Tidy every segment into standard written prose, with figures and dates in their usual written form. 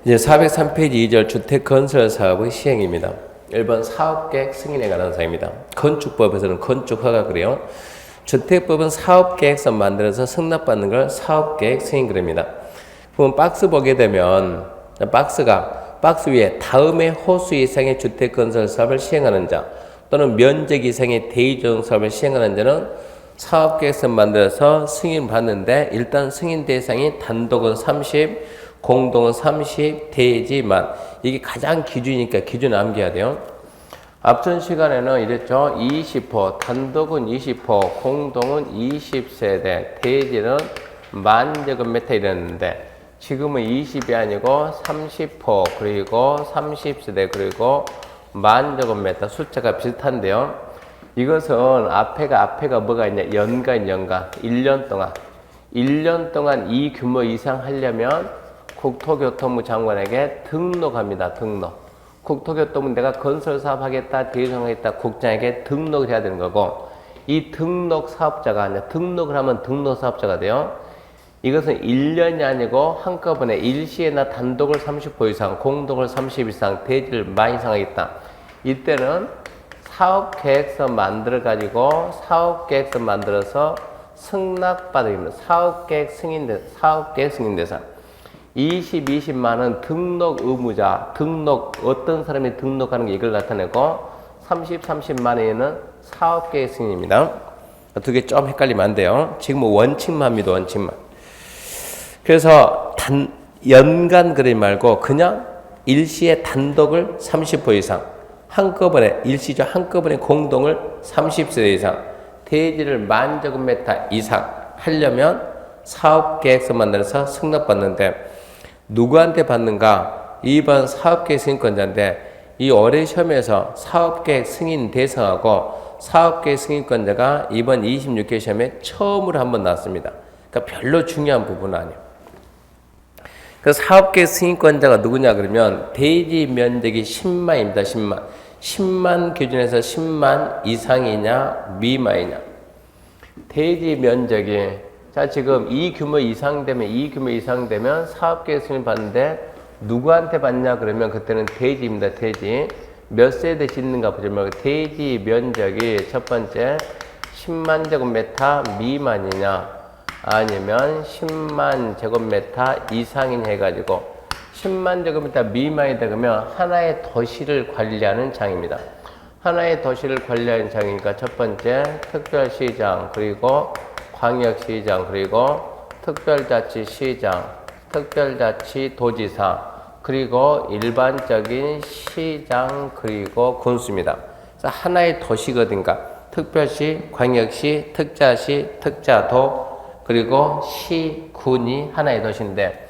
이제 403페이지 2절 주택건설사업의 시행입니다. 1번 사업계획 승인에 관한 사항입니다. 건축법에서는 건축허가 그래요. 주택법은 사업계획서 만들어서 승낙받는 걸 사업계획 승인 그럽니다. 그럼 박스 보게 되면 박스 위에 다음의 호수 이상의 주택건설사업을 시행하는 자 또는 면적 이상의 대리조정사업을 시행하는 자는 사업계획서 만들어서 승인받는데 일단 승인 대상이 단독은 30, 공동은 30, 대지만 이게 가장 기준이니까 기준 암기해야 돼요. 앞전 시간에는 이랬죠. 20호, 단독은 20호, 공동은 20세대, 대지는 10,000제곱미터 이랬는데 지금은 20이 아니고 30호, 그리고 30세대, 그리고 10,000제곱미터 숫자가 비슷한데요. 이것은 앞에가 뭐가 있냐? 연간. 1년 동안 이 규모 이상 하려면 국토교통부 장관에게 등록합니다. 국토교통부 내가 건설사업 하겠다, 대리조정하겠다, 국장에게 등록을 해야 되는 거고, 이 등록 사업자가 아니라 등록을 하면 등록 사업자가 돼요. 이것은 1년이 아니고 한꺼번에 일시에나 단독을 30호 이상, 공동을 30 이상, 대지를 많이 이상 하겠다. 이때는 사업계획서 만들어서 승낙받으면 사업계획 승인 대상. 20만은 등록 의무자, 어떤 사람이 등록하는 게 이걸 나타내고 30만원에는 사업계획 승인입니다. 두 개 좀 헷갈리면 안 돼요. 지금 원칙만 합니다. 원칙만. 그래서 연간 그러지 말고 그냥 일시에 단독을 30호 이상, 한꺼번에 공동을 30세대 이상, 대지를 10,000제곱미터 이상 하려면 사업계획서 만들어서 승낙받는데 누구한테 받는가? 2번 사업계획 승인권자인데 이 올해 시험에서 사업계획 승인 대상하고 사업계획 승인권자가 이번 26개 시험에 처음으로 한번 나왔습니다. 그러니까 별로 중요한 부분은 아니에요. 그 사업계획 승인권자가 누구냐 그러면 대지 면적이 10만입니다. 10만 기준에서 10만 이상이냐 미만이냐. 대지 면적이 자 지금 이 규모 이상 되면 사업계획 승인 받는데 누구한테 받냐 그러면 그때는 대지입니다. 대지 몇 세대 짓는가 보지 말고 대지 면적이 첫 번째 10만 제곱미터 미만이냐 아니면 10만 제곱미터 이상이냐 해가지고 10만 제곱미터 미만이다 그러면 하나의 도시를 관리하는 장입니다. 하나의 도시를 관리하는 장이니까 첫 번째 특별시장, 그리고 광역시장, 그리고 특별자치시장, 특별자치도지사, 그리고 일반적인 시장, 그리고 군수입니다. 그래서 하나의 도시거든요. 특별시, 광역시, 특자시, 특자도, 그리고 시, 군이 하나의 도시인데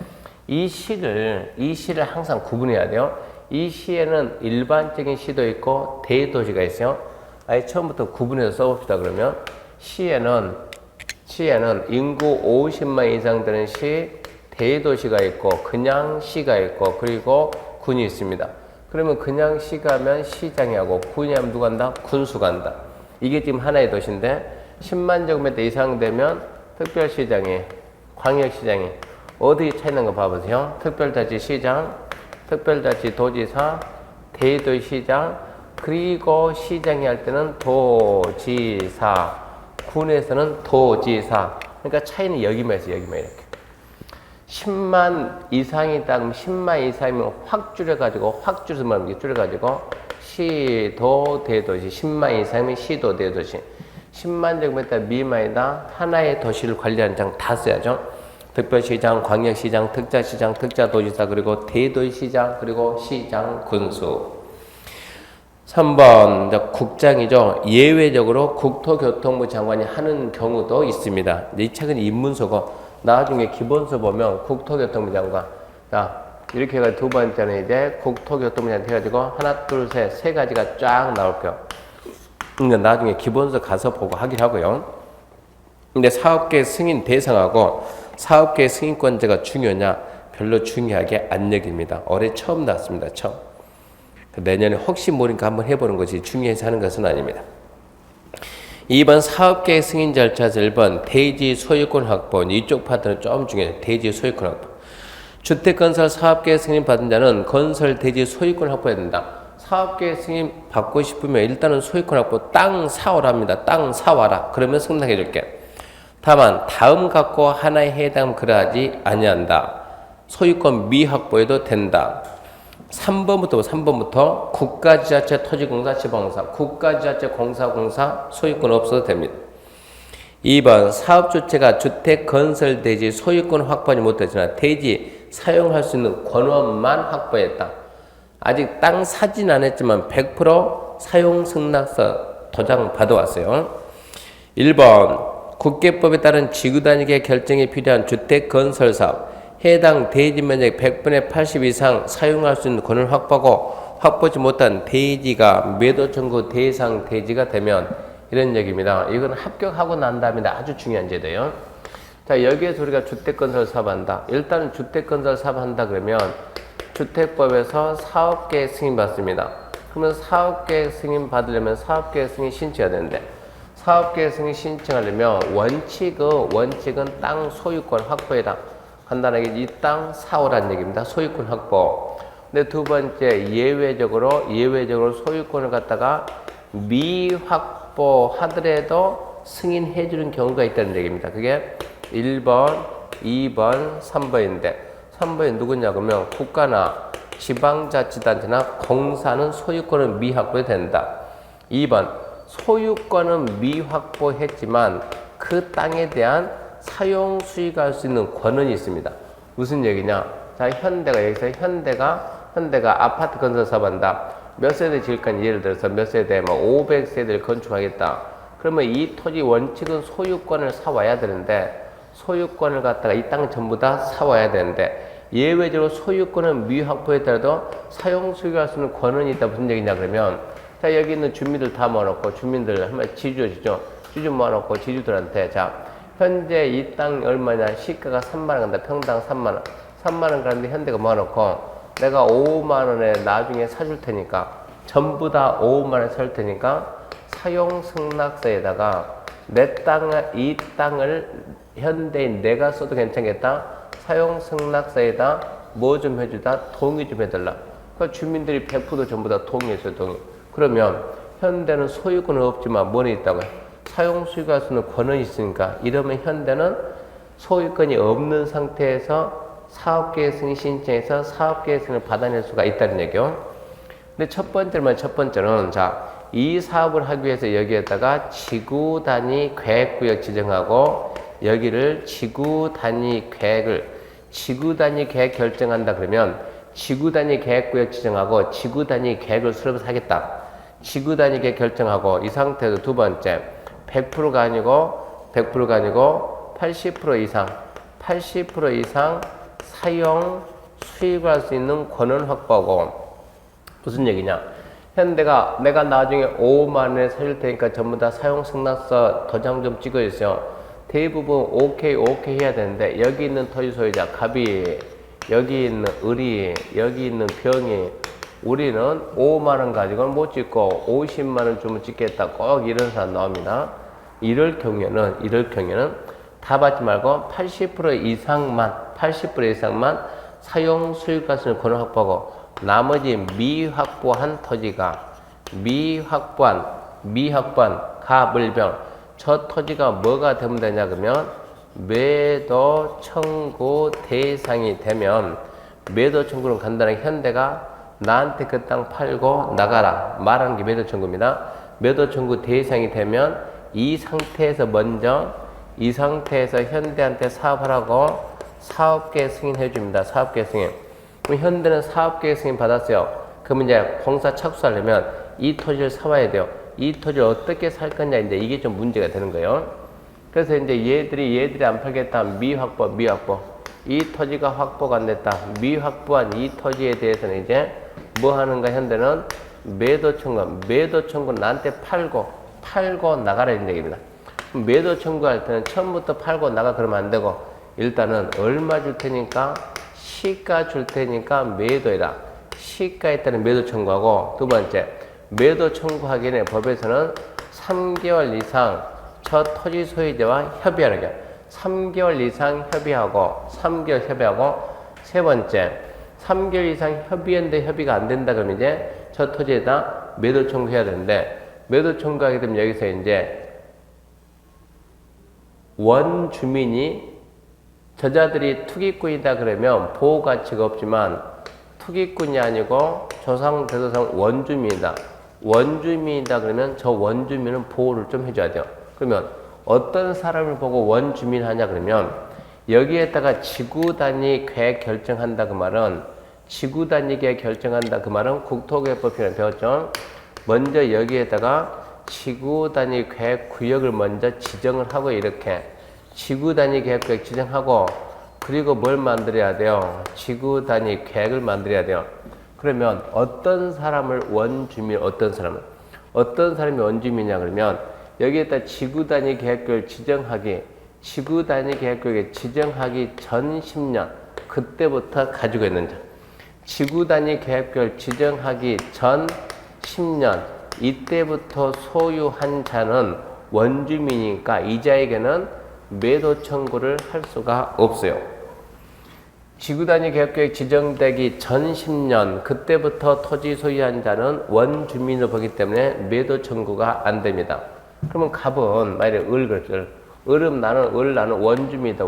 이 시를 항상 구분해야 돼요. 이 시에는 일반적인 시도 있고 대도시가 있어요. 아예 처음부터 구분해서 써봅시다. 그러면 시에는 인구 50만 이상 되는 시, 대도시가 있고 그냥 시가 있고 그리고 군이 있습니다. 그러면 그냥 시가 하면 시장이 하고 군이 하면 누가 한다? 군수가 한다. 이게 지금 하나의 도시인데 10만 제곱미터 이상 되면 특별시장이, 광역시장이 어디 차이나는 거 봐보세요. 특별자치시장, 특별자치도지사, 대도시장, 그리고 시장이 할 때는 도지사, 군에서는 도지사. 그러니까 차이는 여기만 있어요. 여기만 이렇게. 10만 이상이다 그러면 10만 이상이면 확 줄여가지고 시도 대도시. 10만 이상이면 시도 대도시. 10만 제곱미터 미만이다 하나의 도시를 관리하는 장 다 써야죠. 특별시장, 광역시장, 특자시장, 특자도지사, 그리고 대도시장, 그리고 시장, 군수. 3번 국장이죠. 예외적으로 국토교통부 장관이 하는 경우도 있습니다. 이 책은 입문서고 나중에 기본서 보면 국토교통부 장관. 자 이렇게 해가지고 두 번째는 이제 국토교통부 장관 해가지고 하나, 둘, 셋, 세 가지가 쫙 나올 거예요. 그러니까 나중에 기본서 가서 보고 하긴 하고요. 근데 사업계획 승인 대상하고 사업계획 승인권자가 중요하냐? 별로 중요하게 안 여깁니다. 올해 처음 나왔습니다. 처음. 내년에 혹시 모르니까 한번 해보는 것이 중요해서 하는 것은 아닙니다. 2번 사업계획 승인 절차에서 1번 대지 소유권 확보. 이쪽 파트는 좀 중요해요. 대지 소유권 확보. 주택건설 사업계획 승인 받은 자는 건설 대지 소유권 확보해야 된다. 사업계획 승인 받고 싶으면 일단은 소유권 확보, 땅 사오랍니다. 땅 사와라. 그러면 승낙해 줄게. 다만 다음 갖고 하나에 해당 그러하지 아니한다. 소유권 미확보해도 된다. 3번부터 국가지자체 토지공사 지방공사, 국가지자체 공사 소유권 없어도 됩니다. 2번 사업주체가 주택 건설 대지 소유권 확보하지 못했으나 대지 사용할 수 있는 권원만 확보했다. 아직 땅 사진 안 했지만 100% 사용 승낙서 도장 받아왔어요. 1번 국계법에 따른 지구단위계 결정이 필요한 주택 건설 사업 해당 대지 면적 100분의 80 이상 사용할 수 있는 권을 확보하고 확보하지 못한 대지가 매도 청구 대상 대지가 되면 이런 얘기입니다. 이건 합격하고 난 다음에 아주 중요한 제도예요. 자, 여기에서 우리가 주택건설 사업한다. 일단은 주택건설 사업한다 그러면 주택법에서 사업계획 승인 받습니다. 그러면 사업계획 승인 받으려면 사업계획 승인 신청해야 되는데 사업계획 승인 신청하려면 원칙은 땅 소유권 확보해라. 간단하게 이 땅 사오라는 얘기입니다. 소유권 확보. 근데 두 번째 예외적으로 소유권을 갖다가 미확보하더라도 승인해 주는 경우가 있다는 얘기입니다. 그게 1번, 2번, 3번인데 3번이 누구냐 그러면 국가나 지방자치단체나 공사는 소유권을 미확보해도 된다. 2번 소유권은 미확보했지만 그 땅에 대한 사용 수익할 수 있는 권한이 있습니다. 무슨 얘기냐? 자, 현대가 아파트 건설 사업한다. 몇 세대 지을까? 예를 들어서 몇 세대, 500세대를 건축하겠다. 그러면 이 토지 원칙은 소유권을 사와야 되는데 소유권을 갖다가 이 땅 전부 다 사와야 되는데 예외적으로 소유권은 미확보했더라도 사용 수익할 수 있는 권한이 있다. 무슨 얘기냐 그러면 자, 여기 있는 주민들 다 모아놓고 주민들 한번 지주 모아놓고 지주들한테 자, 현재 이 땅 얼마냐? 시가가 3만 원 간다. 평당 3만 원. 3만 원 가는데 현대가 모아놓고 내가 5만 원에 나중에 사줄 테니까 전부 다 5만 원에 살 테니까 사용 승낙서에다가 이 땅을 현대인 내가 써도 괜찮겠다. 사용 승낙서에다 뭐 좀 해주다 동의 좀 해달라. 그러니까 주민들이 100% 전부 다 동의했어요. 동의. 그러면 현대는 소유권은 없지만 뭐는 있다고요? 사용 수익할 수 있는 권한이 있으니까 이러면 현대는 소유권이 없는 상태에서 사업계획 승인 신청해서 사업계획 승인을 받아낼 수가 있다는 얘기요. 근데 첫 번째는 자, 이 사업을 하기 위해서 여기에다가 지구 단위 계획구역 지정하고 여기를 지구 단위 계획 결정한다 그러면 지구 단위 계획구역 지정하고 지구 단위 계획을 수립해서 하겠다. 지구 단위 계획 결정하고 이 상태에서 두 번째 100%가 아니고 80% 이상 사용 수익할 수 있는 권한 확보하고 무슨 얘기냐? 현대가 내가 나중에 5만 원에 사줄 테니까 전부 다 사용 승낙서 도장 좀 찍어주세요. 대부분 오케이 해야 되는데 여기 있는 토지 소유자 갑이 여기 있는 을이 여기 있는 병이 우리는 5만 원 가지고는 못 찍고 50만 원 주면 찍겠다. 꼭 이런 사람 나옵니다. 이럴 경우에는 다 받지 말고 80% 이상만 사용 수익할 수 있는 권한 확보하고 나머지 미확보한 토지가 미확보한 가물병 저 토지가 뭐가 되면 되냐 그러면 매도 청구 대상이 되면 매도 청구는 간단하게 현대가 나한테 그 땅 팔고 나가라 말하는 게 매도 청구입니다. 매도 청구 대상이 되면 이 상태에서 현대한테 사업하라고 사업계획 승인해 줍니다. 사업계획 승인. 그럼 현대는 사업계획 승인 받았어요. 그러면 이제 공사 착수하려면 이 토지를 사와야 돼요. 이 토지를 어떻게 살 거냐인데 이게 좀 문제가 되는 거예요. 그래서 이제 얘들이 안 팔겠다. 미확보. 이 토지가 확보가 안 됐다. 미확보한 이 토지에 대해서는 이제 뭐 하는가 현대는 매도 청구 나한테 팔고 나가라 이런 얘기입니다. 매도 청구할 때는 처음부터 팔고 나가 그러면 안 되고 일단은 얼마 줄 테니까 시가 줄 테니까 매도해라. 시가에 따른 매도 청구하고 두 번째 매도 청구하기 전에 법에서는 3개월 이상 저 토지 소유자와 협의하는 게 3개월 이상 협의하고 세 번째, 3개월 이상 협의했는데 협의가 안 된다 그러면 이제 저 토지에다 매도 청구해야 되는데, 매도 청구하게 되면 여기서 이제 원주민이 저자들이 투기꾼이다 그러면 보호 가치가 없지만 투기꾼이 아니고 조상대조상 원주민이다. 원주민이다 그러면 저 원주민은 보호를 좀 해줘야 돼요. 그러면 어떤 사람을 보고 원주민 하냐 그러면 여기에다가 지구 단위 계획 결정한다 그 말은 지구 단위 계획 결정한다 그 말은 국토계획법이라는 배웠죠. 먼저 여기에다가 지구 단위 계획 구역을 먼저 지정을 하고 이렇게 지구 단위 계획 지정하고 그리고 뭘 만들어야 돼요? 지구 단위 계획을 만들어야 돼요. 그러면 어떤 사람을 원주민, 어떤 사람이 원주민이냐 그러면 여기에다 지구 단위 계획을 지정하기, 지구 단위 계획을 지정하기 전 10년 그때부터 가지고 있는 자. 지구 단위 계획을 지정하기 전 10년 이때부터 소유한 자는 원주민이니까 이자에게는 매도 청구를 할 수가 없어요. 지구 단위 계획 지정되기 전 10년 그때부터 토지 소유한 자는 원주민으로 보기 때문에 매도 청구가 안 됩니다. 그러면 갑은 만약에 나는 원주민이다.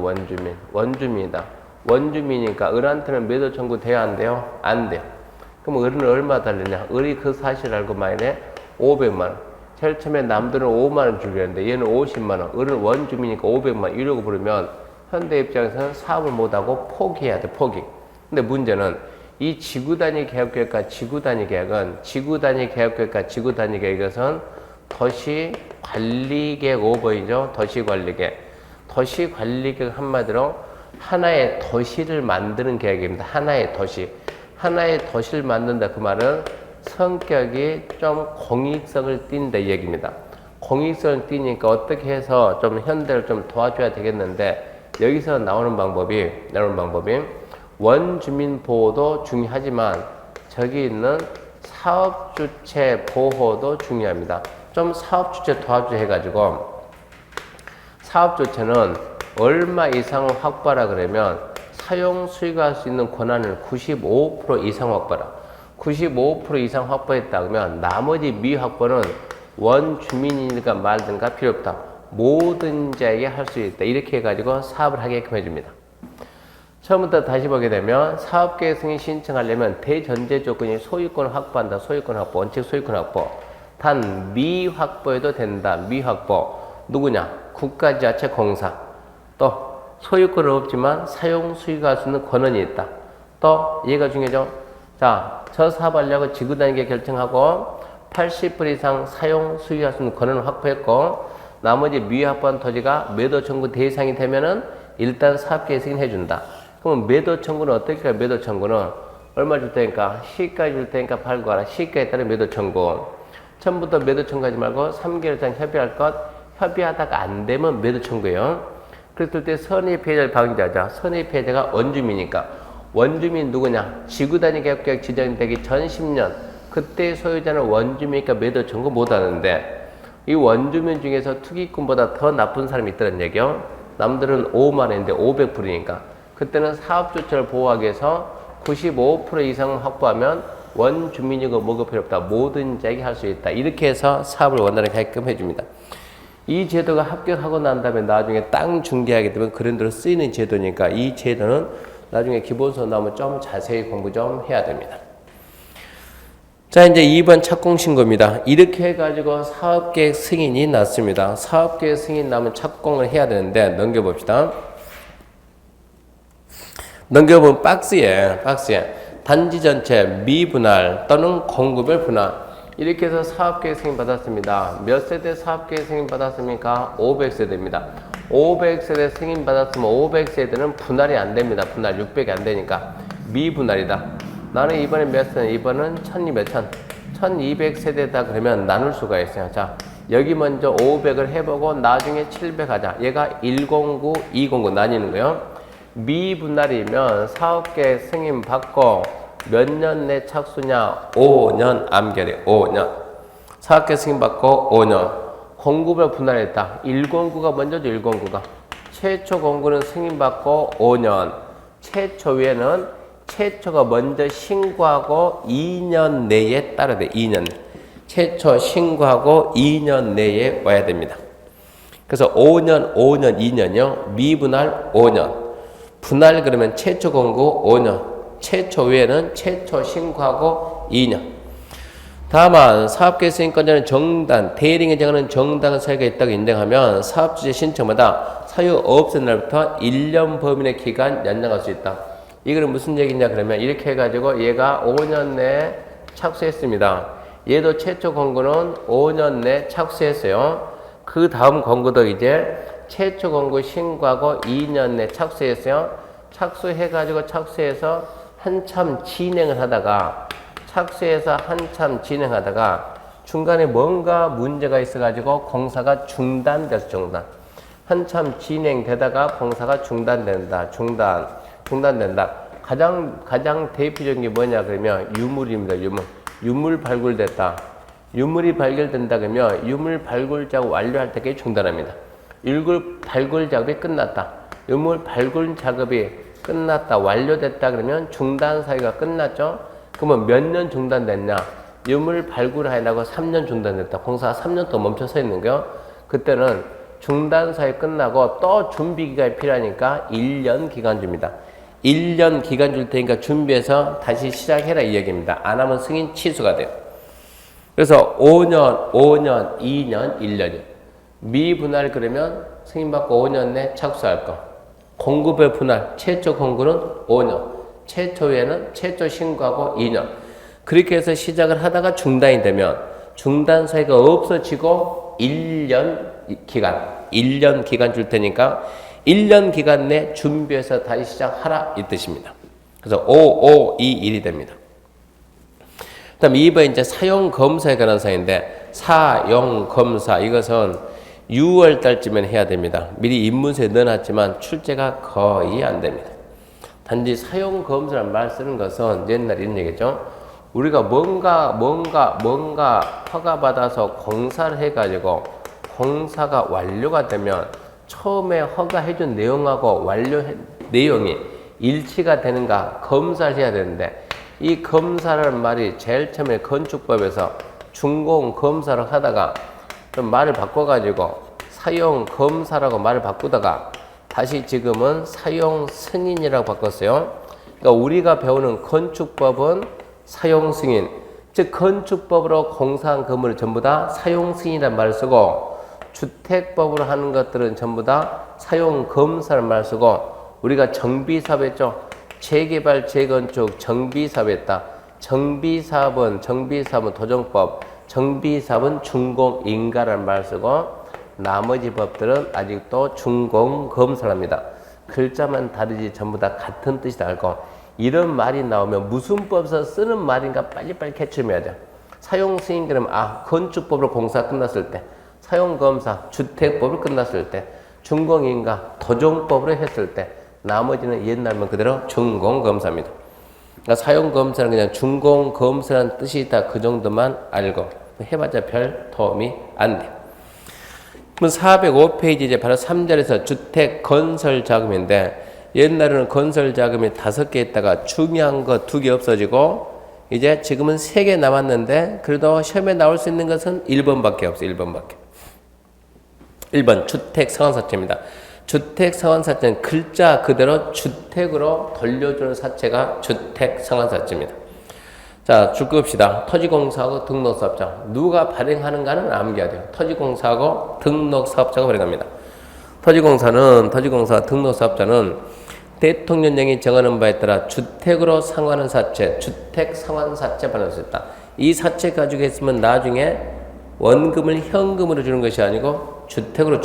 원주민이다. 원주민이니까 을한테는 매도 청구 돼야 안 돼요? 안 돼요. 그럼 을은 얼마 달리냐? 을이 그 사실 알고 만약에 500만 원. 제일 처음에 남들은 5만 원 주기로 했는데 얘는 50만 원. 을은 원주민이니까 500만 원. 이러고 부르면 현대 입장에서는 사업을 못하고 포기해야 돼. 포기. 근데 문제는 이 지구 단위 계획과 지구 단위 계획은 지구 단위 계획과 지구 단위 계획에서는 도시 관리 계획 오버이죠. 도시 관리 계획. 도시 관리 계획 한마디로 하나의 도시를 만드는 계획입니다. 하나의 도시. 하나의 도시를 만든다. 그 말은 성격이 좀 공익성을 띈다 이 얘기입니다. 공익성을 띠니까 어떻게 해서 좀 현대를 좀 도와줘야 되겠는데 여기서 나오는 방법이 원주민 보호도 중요하지만 저기 있는 사업주체 보호도 중요합니다. 좀 사업주체 도와줘 해가지고 사업주체는 얼마 이상을 확보하라 그러면 사용 수익할 수 있는 권한을 95% 이상 확보하라. 95% 이상 확보했다 그러면 나머지 미확보는 원주민이니까 말든가 필요 없다. 모든 자에게 할 수 있다. 이렇게 해가지고 사업을 하게끔 해줍니다. 처음부터 다시 보게 되면 사업계획 승인 신청하려면 대전제 조건이 소유권을 확보한다. 소유권 확보, 원칙 소유권 확보. 단 미확보해도 된다. 미확보. 누구냐? 국가지자체공사. 또 소유권은 없지만 사용 수익할 수 있는 권한이 있다. 또 얘가 중요하죠. 자, 저 사업하려고 지구 단위계 결정하고 80% 이상 사용 수익할 수 있는 권한을 확보했고 나머지 미확보한 토지가 매도 청구 대상이 되면은 일단 사업계획 승인해준다. 그러면 매도 청구는 어떻게 할까요? 매도 청구는 얼마 줄 테니까 시가에 줄 테니까 팔고 하라. 시가에 따른 매도 청구. 처음부터 매도 청구하지 말고 3개월 이상 협의할 것 협의하다가 안 되면 매도 청구예요. 그랬을 때 선의 피해자를 방지하자. 선의 피해자가 원주민이니까 원주민 누구냐? 지구 단위 계획 지정되기 전 10년 그때 소유자는 원주민이니까 매도 청구 못하는데 이 원주민 중에서 투기꾼보다 더 나쁜 사람이 있다는 얘기요. 남들은 5만 원인데 500%니까 그때는 사업주체를 보호하기 위해서 95% 이상 확보하면 원주민이고 뭐가 필요 없다. 모든 자에게 할 수 있다. 이렇게 해서 사업을 원활하게 하게끔 해줍니다. 이 제도가 합격하고 난 다음에 나중에 땅 중개하게 되면 그런 대로 쓰이는 제도니까 이 제도는 나중에 기본서 나오면 좀 자세히 공부 좀 해야 됩니다. 자, 이제 2번 착공신고입니다. 이렇게 해가지고 사업계획 승인이 났습니다. 사업계획 승인 나면 착공을 해야 되는데 넘겨봅시다. 넘겨보면 박스에 단지 전체 미분할 또는 공급별 분할 이렇게 해서 사업계획 승인 받았습니다. 몇 세대 사업계획 승인 받았습니까? 500세대입니다. 500세대 승인 받았으면 500세대는 분할이 안 됩니다. 분할 600이 안 되니까 미분할이다. 나는 이번에 몇 세대? 이번은 1200세대다 그러면 나눌 수가 있어요. 자, 여기 먼저 500을 해보고 나중에 700 하자. 얘가 109, 209 나뉘는 거예요. 미분할이면 사업계획 승인 받고 몇 년 내 착수냐? 5년 암결이에요. 5년. 사업계획 승인 받고 5년. 공급을 분할했다. 109가 먼저죠. 109가. 최초 공급은 승인 받고 5년. 최초에는 최초가 먼저 신고하고 2년 내에 따라야 돼. 2년. 최초 신고하고 2년 내에 와야 됩니다. 그래서 5년, 5년, 2년이요. 미분할 5년. 분할 그러면 최초 공고 5년. 최초 외에는 최초 신고하고 2년. 다만 사업계획승인권자는 정당, 대리인이 정하는 정당한 사유가 있다고 인정하면 사업주체 신청마다 사유 없은 날부터 1년 범위의 기간 연장할 수 있다. 이거는 무슨 얘기냐 그러면 이렇게 해가지고 얘가 5년 내에 착수했습니다. 얘도 최초 공고는 5년 내에 착수했어요. 그 다음 공고도 이제 최초 공고 신고하고 2년 내에 착수했어요. 착수해서 한참 진행을 하다가 중간에 뭔가 문제가 있어가지고 공사가 중단돼서 중단. 한참 진행되다가 공사가 중단된다. 중단된다. 가장 대표적인 게 뭐냐 그러면 유물입니다. 유물 발굴됐다. 유물이 발견된다 그러면 유물 발굴 작업 완료할 때까지 중단합니다. 유물 발굴 작업이 끝났다. 유물 발굴 작업이 끝났다. 완료됐다 그러면 중단 사유가 끝났죠. 그러면 몇 년 중단됐냐? 유물 발굴하려고 3년 중단됐다. 공사가 3년 동안 멈춰 서 있는 거요. 그때는 중단 사유 끝나고 또 준비 기간이 필요하니까 1년 기간 줍니다. 1년 기간 줄 테니까 준비해서 다시 시작해라 이 얘기입니다. 안 하면 승인 취소가 돼요. 그래서 5년, 2년, 1년이요. 미분할 그러면 승인받고 5년 내 착수할 거. 공급의 분할, 최초 공급은 5년. 최초에는 최초 신고하고 2년. 그렇게 해서 시작을 하다가 중단이 되면 중단 사유가 없어지고 1년 기간 줄 테니까 1년 기간 내 준비해서 다시 시작하라 이 뜻입니다. 그래서 5521이 됩니다. 그 다음 2번 이제 사용검사에 관한 사유인데 사용검사 이것은 6월 달쯤엔 해야 됩니다. 미리 입문서에 넣어놨지만 출제가 거의 안 됩니다. 단지 사용검사라는 말 쓰는 것은 옛날 이런 얘기죠. 우리가 뭔가 허가받아서 공사를 해가지고 공사가 완료가 되면 처음에 허가해준 내용하고 내용이 일치가 되는가 검사를 해야 되는데 이 검사라는 말이 제일 처음에 건축법에서 준공검사를 하다가 좀 말을 바꿔가지고 사용검사라고 말을 바꾸다가 다시 지금은 사용승인이라고 바꿨어요. 그러니까 우리가 배우는 건축법은 사용승인, 즉 건축법으로 공사한 건물을 전부 다 사용승인이라는 말을 쓰고 주택법으로 하는 것들은 전부 다 사용검사라는 말을 쓰고 우리가 정비사업 했죠. 재개발, 재건축, 정비사업 했다. 정비사업은 도정법, 정비사업은 준공인가라는 말을 쓰고 나머지 법들은 아직도 준공검사를 합니다. 글자만 다르지 전부 다 같은 뜻이 알고 이런 말이 나오면 무슨 법에서 쓰는 말인가 빨리빨리 캐치해야 돼요. 사용승인 그러면 건축법으로 공사 끝났을 때, 사용검사 주택법으로 끝났을 때, 준공인가 도정법으로 했을 때 나머지는 옛날만 그대로 준공검사입니다. 그러니까 사용검사는 그냥 준공검사라는 뜻이 있다 그 정도만 알고 해봤자 별 도움이 안 돼요. 그럼 405페이지 이제 바로 3절에서 주택 건설 자금인데 옛날에는 건설 자금이 5개 있다가 중요한 거 2개 없어지고 이제 지금은 3개 남았는데 그래도 시험에 나올 수 있는 것은 1번밖에 없어요. 1번밖에. 1번 주택 상환사채입니다. 주택 상환사채는 글자 그대로 주택으로 돌려주는 사채가 주택 상환사채입니다. 자, 줄 끕시다. 토지공사하고 등록사업자. 누가 발행하는가는 암기해야 돼요. 토지공사하고 등록사업자가 발행합니다. 토지공사 등록사업자는 대통령령이 정하는 바에 따라 주택으로 상환하는 사채, 주택 상환사채 발행할 수 있다. 이 사채 가지고 있으면 나중에 원금을 현금으로 주는 것이 아니고 주택으로.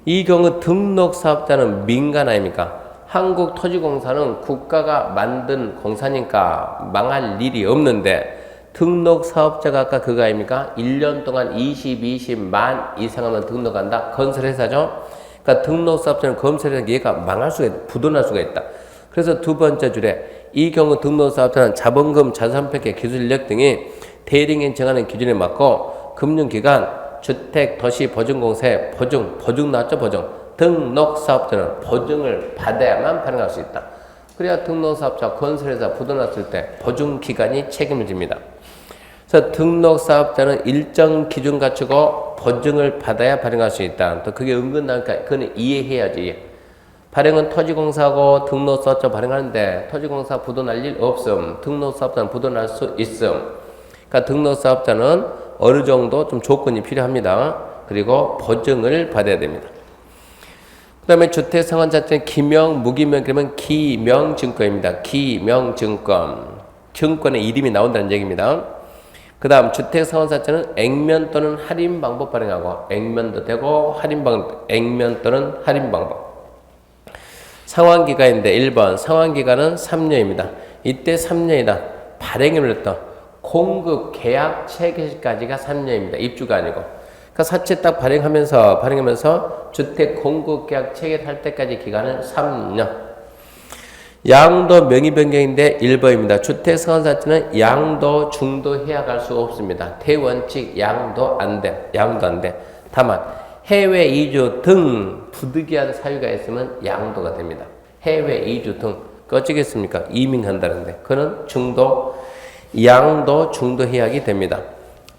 이 경우 등록사업자는 민간 아닙니까? 한국토지공사는 국가가 만든 공사니까 망할 일이 없는데 등록사업자가 아까 그거 아닙니까? 1년 동안 20만 이상하면 등록한다. 건설회사죠. 그러니까 등록사업자는 건설회사 얘가 망할 수가 있다. 부도날 수가 있다. 그래서 두 번째 줄에 이 경우 등록사업자는 자본금, 자산평가, 기술력 등이 대리인이 정하는 기준에 맞고 금융기관, 주택, 도시, 보증공사에 보증 나왔죠? 보증. 등록사업자는 보증을 받아야만 발행할 수 있다. 그래야 등록사업자 건설회사 부도났을 때 보증기관이 책임을 집니다. 그래서 등록사업자는 일정 기준 갖추고 보증을 받아야 발행할 수 있다. 또 그게 은근 나니까 그건 이해해야지. 발행은 토지공사하고 등록사업자 발행하는데 토지공사 부도 날 일 없음. 등록사업자는 부도 날 수 있음. 그러니까 등록사업자는 어느 정도 좀 조건이 필요합니다. 그리고 보증을 받아야 됩니다. 그 다음에 주택상환 자체는 기명, 무기명, 그러면 기명증권입니다. 기명증권. 증권의 이름이 나온다는 얘기입니다. 그 다음 주택상환 자체는 액면 또는 할인 방법 발행하고 액면도 되고 액면 또는 할인 방법. 상환기간인데 1번 상환기간은 3년입니다. 이때 3년이다. 발행이 물렸다. 공급 계약 체결까지가 3년입니다. 입주가 아니고. 그러니까 사채 딱 발행하면서 주택 공급 계약 체결할 때까지 기간은 3년. 양도 명의 변경인데 1번입니다. 주택 상환 사채는 양도, 중도 해약할 수 없습니다. 대원칙 양도 안 돼. 다만 해외 이주 등 부득이한 사유가 있으면 양도가 됩니다. 해외 이주 등 어쩌겠습니까? 이민한다는데 그는 양도, 중도 해약이 됩니다.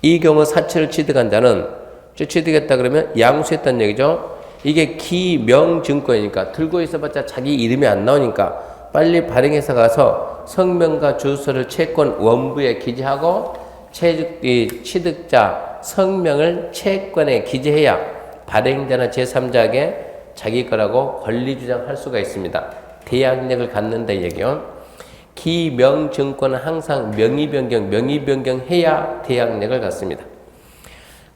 이 경우 사채를 취득한 자는 취득했다 그러면 양수했다는 얘기죠. 이게 기명증권이니까 들고 있어봤자 자기 이름이 안 나오니까 빨리 발행해서 가서 성명과 주소를 채권 원부에 기재하고 취득자 성명을 채권에 기재해야 발행자나 제3자에게 자기 거라고 권리주장할 수가 있습니다. 대항력을 갖는다 얘기요. 기명증권은 항상 명의 변경해야 대항력을 갖습니다.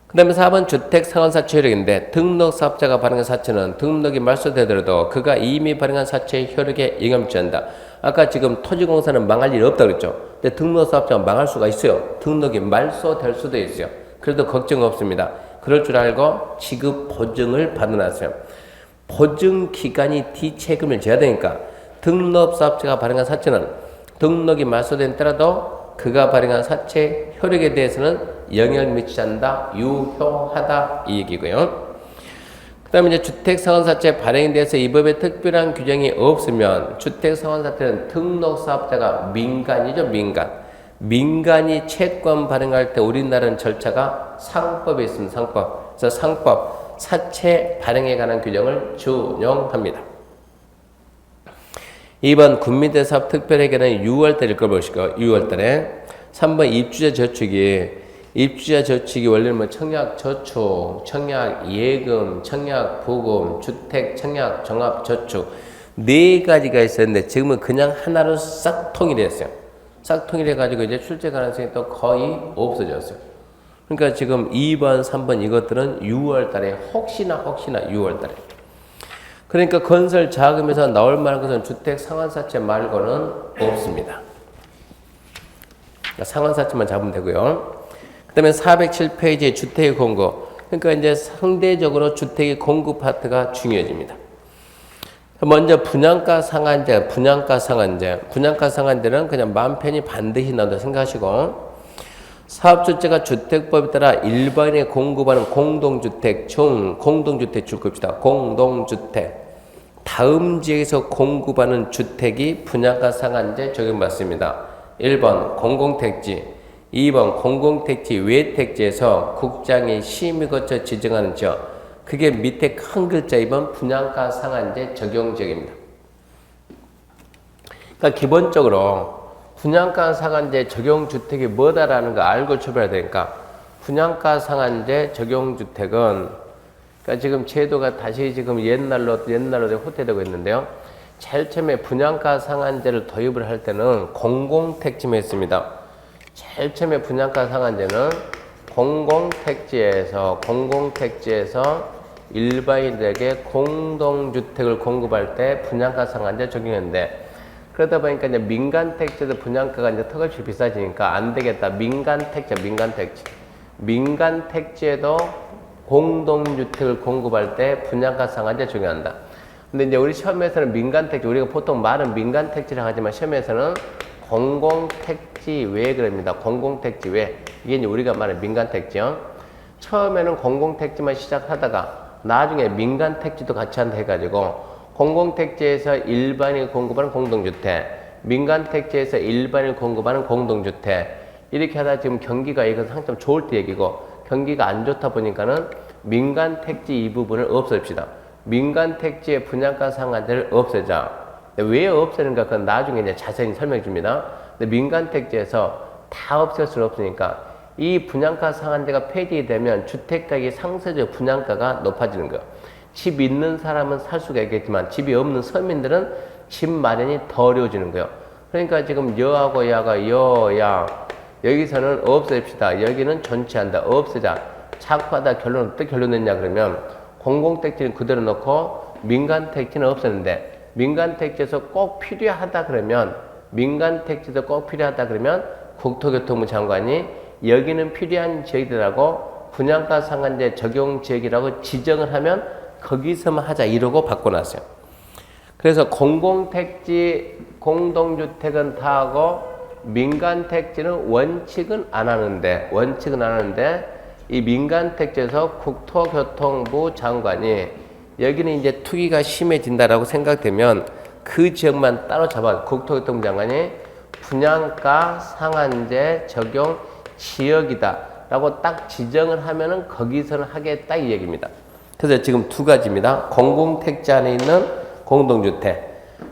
그 다음에 4번 주택상환사채 효력인데 등록사업자가 발행한 사채는 등록이 말소되더라도 그가 이미 발행한 사채의 효력에 영향을 미친다. 아까 지금 토지공사는 망할 일이 없다고 그랬죠. 근데 등록사업자가 망할 수가 있어요. 등록이 말소될 수도 있어요. 그래도 걱정 없습니다. 그럴 줄 알고 지급 보증을 받아놨어요. 보증기간이 뒤책임을 져야 되니까 등록사업자가 발행한 사채는 등록이 말소된 때라도 그가 발행한 사채 효력에 대해서는 영향을 미치지 않는다. 유효하다. 이 얘기고요. 그 다음에 이제 주택상환사채 발행에 대해서 이 법에 특별한 규정이 없으면 주택상환사채는 등록사업자가 민간이죠. 민간이 채권 발행할 때 우리나라는 절차가 상법에 있습니다. 상법. 그래서 상법 사채 발행에 관한 규정을 준용합니다. 2번 국민대사업 특별회계는 6월달에 읽어보시고 6월달에 3번 입주자 저축이 원래는 뭐 청약저축, 청약예금, 청약부금, 주택, 청약, 종합저축 4가지가 있었는데 지금은 그냥 하나로 싹 통일했어요. 싹 통일해가지고 이제 출제 가능성이 또 거의 없어졌어요. 그러니까 지금 2번, 3번 이것들은 6월달에 혹시나 6월달에 그러니까 건설 자금에서 나올 만한 것은 주택 상환사채 말고는 없습니다. 상환사채만 잡으면 되고요. 그 다음에 407페이지의 주택의 공급. 그러니까 이제 상대적으로 주택의 공급 파트가 중요해집니다. 먼저 분양가 상한제. 분양가상한제는 그냥 마음 편히 반드시 나온다 생각하시고 사업주체가 주택법에 따라 일반에 공급하는 공동주택 중 공동주택 줄겁시다. 공동주택 다음 지역에서 공급하는 주택이 분양가 상한제 적용받습니다. 1번 공공택지 2번 공공택지 외 택지에서 국장이 심의 거쳐 지정하는 지역 그게 밑에 큰 글자 2번 분양가 상한제 적용 지역입니다. 그러니까 기본적으로 분양가 상한제 적용주택이 뭐다라는 거 알고 처벌해야 되니까 분양가 상한제 적용주택은 그러니까 지금 제도가 다시 지금 옛날로 후퇴되고 있는데요. 제일 처음에 분양가 상한제를 도입을 할 때는 공공택지만 했습니다. 제일 처음에 분양가 상한제는 공공택지에서 일반인들에게 공동주택을 공급할 때 분양가 상한제 적용했는데 그러다 보니까 이제 민간택지도 분양가가 이제 턱없이 비싸지니까 안 되겠다. 민간택지에도 공동주택을 공급할 때 분양가 상한제 적용한다. 근데 이제 우리 시험에서는 민간택지, 우리가 보통 말은 민간택지라 하지만 시험에서는 공공택지 외 그럽니다. 공공택지 외. 이게 이제 우리가 말하는 민간택지요. 처음에는 공공택지만 시작하다가 나중에 민간 택지도 같이 한다 해가지고 공공택지에서 일반이 공급하는 공동주택, 민간 택지에서 일반이 공급하는 공동주택 이렇게 하다 지금 경기가 이건 한참 좋을 때 얘기고 경기가 안 좋다 보니까는 민간 택지 이 부분을 없앱시다. 민간 택지의 분양가 상한제를 없애자. 왜 없애는가 그건 나중에 이제 자세히 설명해 줍니다. 근데 민간 택지에서 다 없앨 수는 없으니까 이 분양가 상한제가 폐지되면 주택가격이 상대적 분양가가 높아지는 거예요. 집 있는 사람은 살 수가 있겠지만 집이 없는 서민들은 집 마련이 더 어려워지는 거예요. 그러니까 지금 여하고 야가 여야 여기서는 없앱시다. 여기는 존치한다. 없애자. 착하다 결론 어떻게 결론 냈냐 그러면 공공택지는 그대로 놓고 민간택지는 없애는데 민간택지에서 꼭 필요하다 그러면 민간택지에서 꼭 필요하다 그러면 국토교통부 장관이 여기는 필요한 지역이라고 분양가 상한제 적용 지역이라고 지정을 하면 거기서만 하자 이러고 바꿔놨어요. 그래서 공공택지 공동주택은 다 하고 민간택지는 원칙은 안 하는데 이 민간택지에서 국토교통부 장관이 여기는 이제 투기가 심해진다라고 생각되면 그 지역만 따로 잡아 국토교통부 장관이 분양가 상한제 적용 지역이다 라고 딱 지정을 하면은 거기서는 하겠다 이 얘기입니다. 그래서 지금 두 가지입니다. 공공택지 안에 있는 공동주택,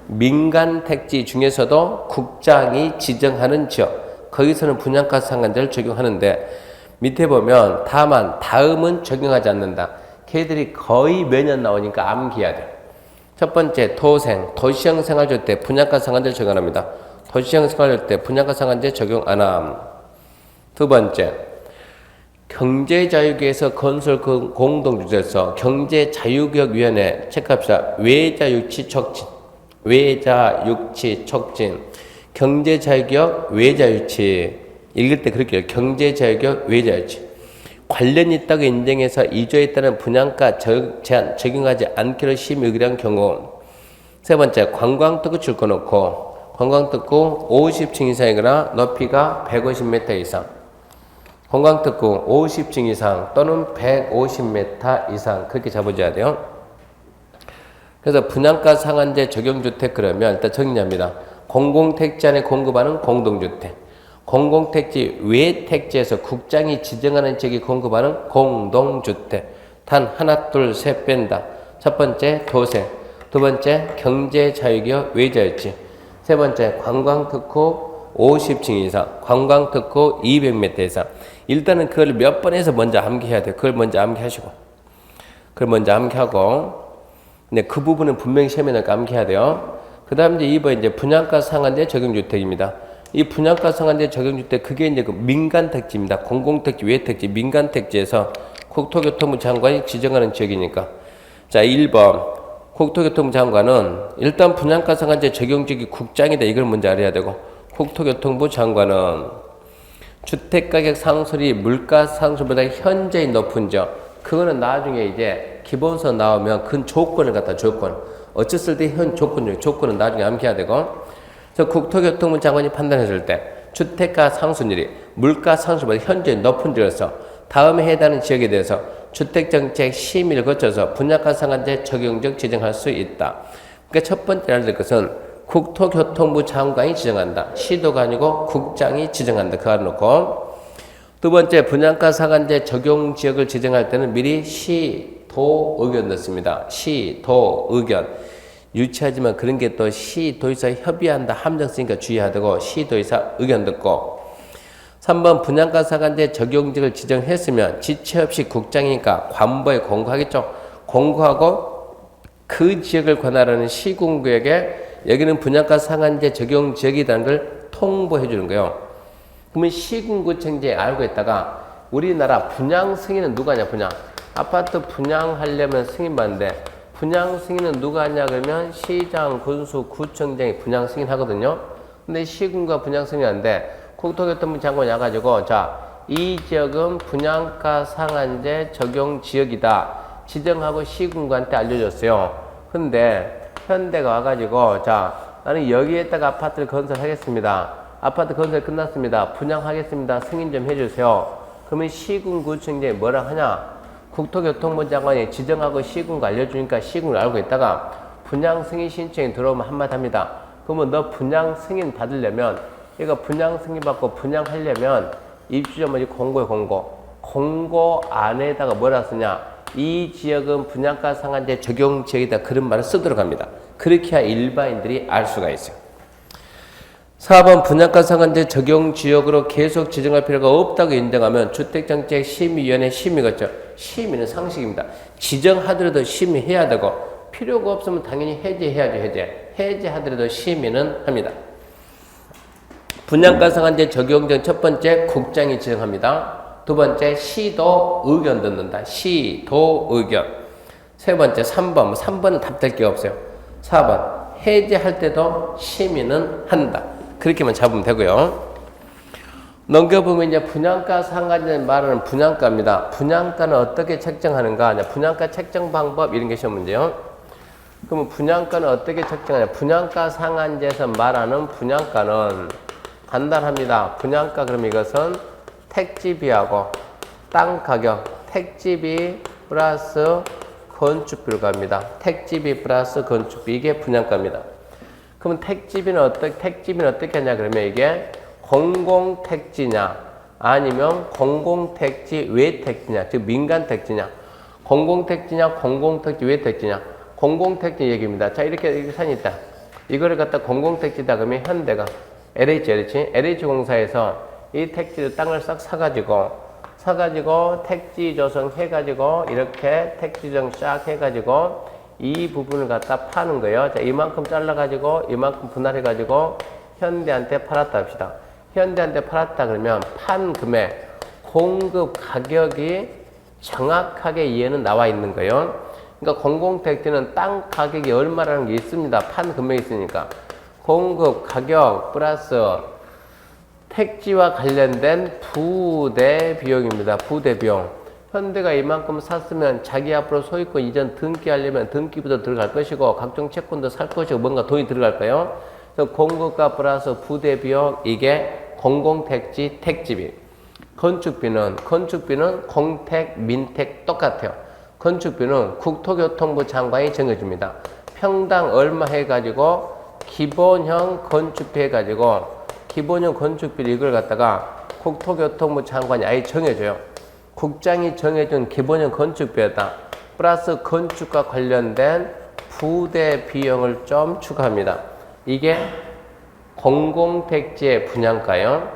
민간택지 중에서도 국장이 지정하는 지역, 거기서는 분양가 상한제를 적용하는데 밑에 보면 다음은 적용하지 않는다. 걔들이 거의 매년 나오니까 암기해야 돼요. 첫 번째 도시형 생활주택 분양가 상한제 적용합니다. 도시형 생활주택 분양가 상한제 적용 안 함. 두 번째 경제자유구에서 건설 공동주택에서 경제자유구역위원회 체크합시다. 외자유치 촉진 경제자유구역 외자유치 읽을 때 그렇게 해요. 경제자유구역 외자유치 관련이 있다고 인정해서 이조에 따른 분양가 제한 적용하지 않기로 심의 의결한 경우. 세 번째 관광특구 줄거놓고 관광특구 50층 이상이거나 높이가 150m 이상 관광특구 50층 이상 또는 150m 이상 그렇게 잡아줘야 돼요. 그래서 분양가 상한제 적용주택 그러면 일단 정리합니다. 공공택지 안에 공급하는 공동주택, 공공택지 외 택지에서 국장이 지정하는 지역이 공급하는 공동주택. 단 하나 둘 셋 뺀다. 첫 번째 도생, 두 번째 경제자유구역 외자유치, 세 번째 관광특구 50층 이상, 관광특구 200m 이상. 일단은 그걸 몇 번 해서 먼저 암기해야 돼요. 그걸 먼저 암기하시고. 그걸 먼저 암기하고. 근데 그 부분은 분명히 시험에 나니까 암기해야 돼요. 그 다음 이제 2번 이제 분양가 상한제 적용주택입니다. 이 분양가 상한제 적용주택 그게 이제 그 민간택지입니다. 공공택지, 외택지, 민간택지에서 국토교통부 장관이 지정하는 지역이니까. 자, 1번. 국토교통부 장관은 일단 분양가 상한제 적용지역이 국장이다. 이걸 먼저 알아야 되고. 국토교통부 장관은 주택가격 상승이 물가 상승보다 현저히 높은 지역. 그거는 나중에 이제 기본서 나오면 그 조건을 갖다 조건. 어쨌을 때 현 조건은 나중에 암기해야 되고. 그래서 국토교통부 장관이 판단했을 때 주택가 상승률이 물가 상승보다 현저히 높은 지역에서 다음에 해당하는 지역에 대해서 주택정책 심의를 거쳐서 분양가 상한제 적용적 지정할 수 있다. 그러니까 첫 번째 알아야 될 것은 국토교통부 장관이 지정한다. 시도가 아니고 국장이 지정한다. 그거 알아놓고. 두 번째 분양가 상한제 적용 지역을 지정할 때는 미리 시도 의견 넣습니다. 시도 의견. 유치하지만 그런 게 또 시도의사 협의한다. 함정 쓰니까 주의해야 되고 시도의사 의견 듣고. 3번 분양가 상한제 적용 지역을 지정했으면 지체 없이 국장이니까 관보에 공고하겠죠. 공고하고 그 지역을 관할하는 시군구역에 여기는 분양가 상한제 적용 지역이라는 걸 통보해 주는 거예요. 그러면 시군구청장이 알고 있다가 우리나라 분양 승인은 누가 하냐 분양. 아파트 분양하려면 승인받는데 분양 승인은 누가 하냐 그러면 시장, 군수, 구청장이 분양 승인하거든요. 근데 시군구가 분양 승인하는데 국토교통부 장관이 와가지고 자, 이 지역은 분양가 상한제 적용 지역이다. 지정하고 시군구한테 알려줬어요. 근데 현대가 와가지고 자, 나는 여기에다가 아파트를 건설하겠습니다. 아파트 건설 끝났습니다. 분양하겠습니다. 승인 좀 해주세요. 그러면 시군구청장이 뭐라 하냐? 국토교통부 장관이 지정하고 시군구 알려주니까 시군을 알고 있다가 분양 승인 신청이 들어오면 한마디 합니다. 그러면 너 분양 승인 받으려면, 얘가 분양 승인 받고 분양하려면 입주자 먼저 공고에 공고 안에다가 뭐라 쓰냐, 이 지역은 분양가 상한제 적용 지역이다, 그런 말을 쓰도록 합니다. 그렇게 해야 일반인들이 알 수가 있어요. 4번 분양가 상한제 적용 지역으로 계속 지정할 필요가 없다고 인정하면 주택정책심의위원회 심의겠죠. 심의는 상식입니다. 지정하더라도 심의해야 되고 필요가 없으면 당연히 해제해야죠. 해제하더라도 심의는 합니다. 분양가 상한제 적용전 첫 번째 국장이 지정합니다. 두 번째 시도 의견 듣는다. 시도 의견. 세 번째 3번은 답될 게 없어요. 4번 해제할 때도 심의는 한다. 그렇게만 잡으면 되고요. 넘겨보면 이제 분양가 상한제 말하는 분양가입니다. 분양가는 어떻게 책정하는가? 분양가 책정 방법 이런 게 시험 문제요. 그러면 분양가는 어떻게 책정하냐? 분양가 상한제에서 말하는 분양가는 간단합니다. 분양가 그럼 이것은 택지비하고 땅 가격, 택지비 플러스 건축비로 갑니다. 택지비 플러스 건축비, 이게 분양가입니다. 그러면 택지비는 어떻게 하냐? 그러면 이게 공공택지냐 아니면 공공택지 외택지냐, 즉 민간택지냐, 공공택지냐 공공택지 외택지냐. 공공택지 얘기입니다. 자, 이렇게 산이 있다. 이거를 갖다 공공택지다 그러면 현대가 LH공사에서 이 택지를 땅을 싹 사가지고 택지 조성해가지고 이렇게 택지 조성 싹 해가지고 이 부분을 갖다 파는 거예요. 자, 이만큼 잘라가지고 이만큼 분할해가지고 현대한테 팔았다 합시다. 현대한테 팔았다 그러면 판 금액, 공급 가격이 정확하게 이해는 나와 있는 거예요. 그러니까 공공택지는 땅 가격이 얼마라는 게 있습니다. 판 금액이 있으니까. 공급 가격 플러스 택지와 관련된 부대 비용입니다. 부대 비용. 현대가 이만큼 샀으면 자기 앞으로 소유권 이전 등기하려면 등기부터 들어갈 것이고 각종 채권도 살 것이고 뭔가 돈이 들어갈까요? 그래서 공급가 플러스 부대 비용, 이게 공공택지 택지비. 건축비는 공택, 민택 똑같아요. 건축비는 국토교통부 장관이 정해줍니다. 평당 얼마 해가지고 기본형 건축비 해가지고 기본형 건축비를 이걸 갖다가 국토교통부 장관이 아예 정해줘요. 국장이 정해준 기본형 건축비였다. 플러스 건축과 관련된 부대 비용을 좀 추가합니다. 이게 공공택지의 분양가요.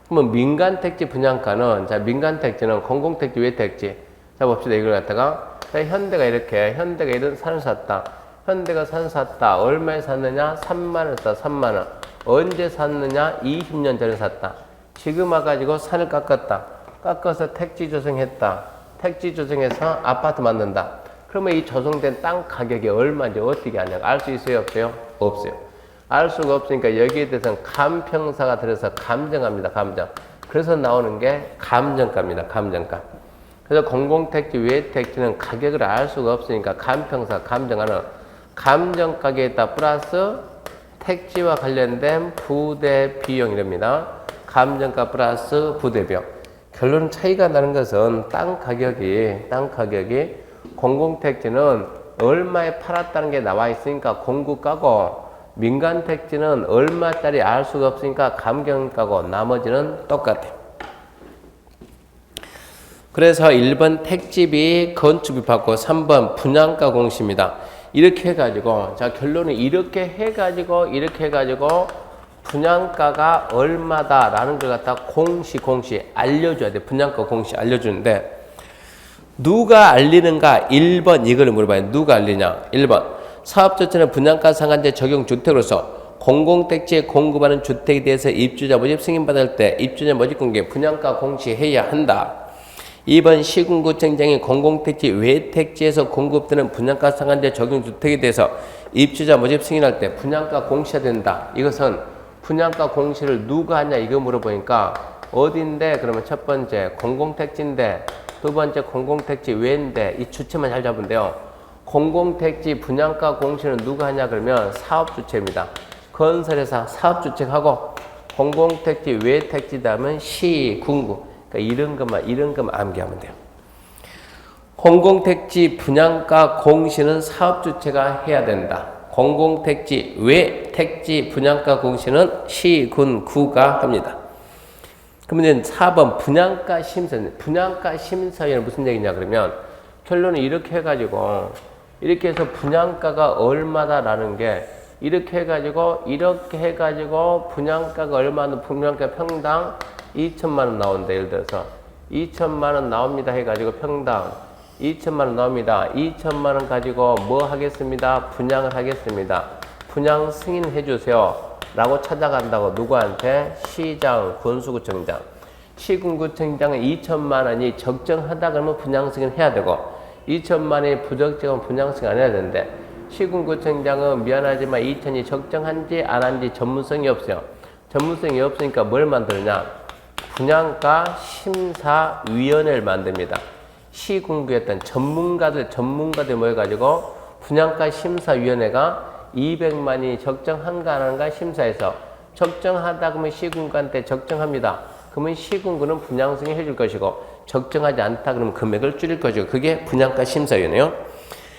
그러면 민간택지 분양가는, 자, 민간택지는 공공택지 외택지. 자, 봅시다. 이걸 갖다가. 자, 현대가 이런 산을 샀다. 현대가 산 샀다. 얼마에 샀느냐? 3만원 샀다. 3만원. 언제 샀느냐? 20년 전에 샀다. 지금 와가지고 산을 깎아서 택지 조성했다. 택지 조성해서 아파트 만든다. 그러면 이 조성된 땅 가격이 얼마인지 어떻게 아냐? 알 수 있어요? 없어요? 없어요. 알 수가 없으니까 여기에 대해서는 감평사가 들어서 감정합니다. 감정. 그래서 나오는 게 감정가입니다. 감정가. 그래서 공공택지 외택지는 가격을 알 수가 없으니까 감평사, 감정하는 감정가격에다 플러스 택지와 관련된 부대 비용이랍니다. 감정가 플러스 부대 비용. 결론 차이가 나는 것은 땅 가격이 공공택지는 얼마에 팔았다는 게 나와 있으니까 공급가고 민간택지는 얼마짜리 알 수가 없으니까 감정가고 나머지는 똑같아요. 그래서 1번 택지비 건축비 받고 3번 분양가 공시입니다. 이렇게 해가지고, 자, 결론은 이렇게 해가지고 분양가가 얼마다라는 걸 갖다 공시 알려줘야 돼. 분양가 공시 알려주는데 누가 알리는가? 1번 이거를 물어봐요. 누가 알리냐? 1번 사업조건의 분양가 상한제 적용 주택으로서 공공택지에 공급하는 주택에 대해서 입주자 모집 승인받을 때 입주자 모집 공개 분양가 공시해야 한다. 2번 시군구청장이 공공택지 외택지에서 공급되는 분양가 상한제 적용 주택에 대해서 입주자 모집 승인할 때 분양가 공시해야 된다. 이것은 분양가 공시를 누가 하냐 이거 물어보니까 어딘데? 그러면 첫 번째 공공택지인데, 두 번째 공공택지 외인데, 이 주체만 잘 잡으면 돼요. 공공택지 분양가 공시는 누가 하냐 그러면 사업주체입니다. 건설회사 사업주체하고 공공택지 외택지다 하면 시군구. 그러니까 이런 것만 암기하면 돼요. 공공택지 분양가 공시는 사업주체가 해야 된다. 공공택지 외 택지 분양가 공시는 시, 군, 구가 합니다. 그러면 이제 4번 분양가 심사. 분양가 심사위원은 무슨 얘기냐 그러면 결론은 이렇게 해가지고 이렇게 해서 분양가가 얼마다라는 게 이렇게 해가지고 분양가가 얼마나 분양가 평당 2천만 원 나온다. 예를 들어서 2천만 원 나옵니다 해가지고 평당 2천만 원 나옵니다. 2천만 원 가지고 뭐 하겠습니다? 분양을 하겠습니다. 분양 승인해 주세요 라고 찾아간다고. 누구한테? 시장, 군수구청장. 시군구청장은 2천만 원이 적정하다 그러면 분양 승인 해야 되고 2천만 원이 부적정하면 분양 승인 안 해야 되는데 시군구청장은 미안하지만 2천이 적정한지 안 한지 전문성이 없어요. 전문성이 없으니까 뭘 만드느냐? 분양가 심사위원회를 만듭니다. 시군구였던 전문가들 모여가지고 분양가 심사위원회가 200만이 적정한가 안 한가 심사해서 적정하다 그러면 시군구한테 적정합니다. 그러면 시군구는 분양 승인 해줄 것이고 적정하지 않다 그러면 금액을 줄일 것이고 그게 분양가 심사위원회요.